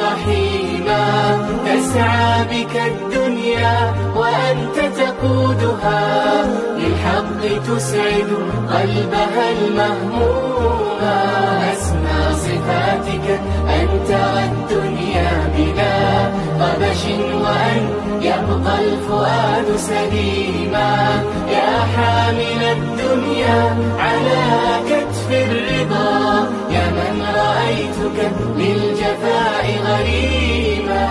رحيما، تسعى بك الدنيا وأنت تقودها، للحق تسعد قلبها المهموما. أسمى صفاتك أن ترى الدنيا بلا غبش، وأن يبقى الفؤاد سليما. يا حامل الدنيا على كتف الرضا، يا من رأيتك للجفاء غريما.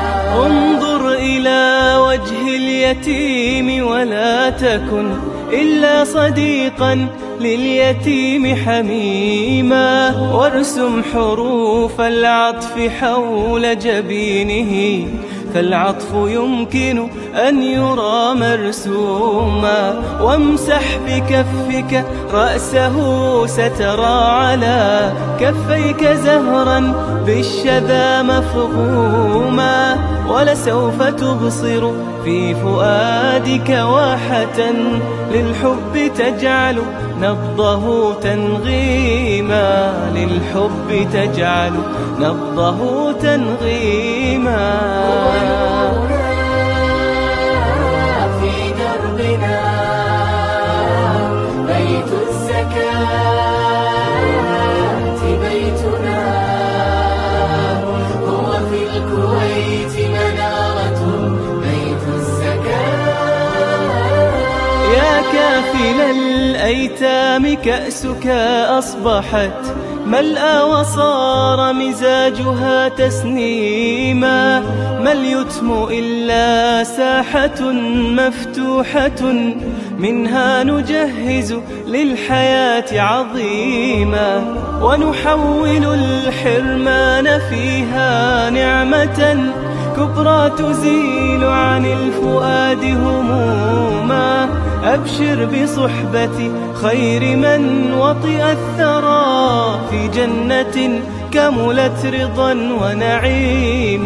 انظر إلى وجه اليتيم ولا تكن إلا صديقا لليتيم حميما، وارسم حروف العطف حول جبينه، فالعطف يمكن أن يرى مرسوما. وامسح بكفك رأسه سترى على كفيك زهرا بالشذا مفغوما، ولسوف تبصر في فؤادك واحة للحب تجعل نبضه تنغيما، للحب تجعل نبضه تنغيما. في دربنا بيت الزكاة، بيتنا هو في الكويت منارة بيت الزكاة. يا كافل الأيتام كأسك أصبحت ملأى وصار مزاجها تسنيما، ما اليتم إلا ساحة مفتوحة منها نجهز للحياة عظيما، ونحول الحرمان فيها نعمة كبرى تزيل عن الفؤاد هموما. أبشر بصحبة خير من وطئ الثرى في جنة كملت رضا ونعيما.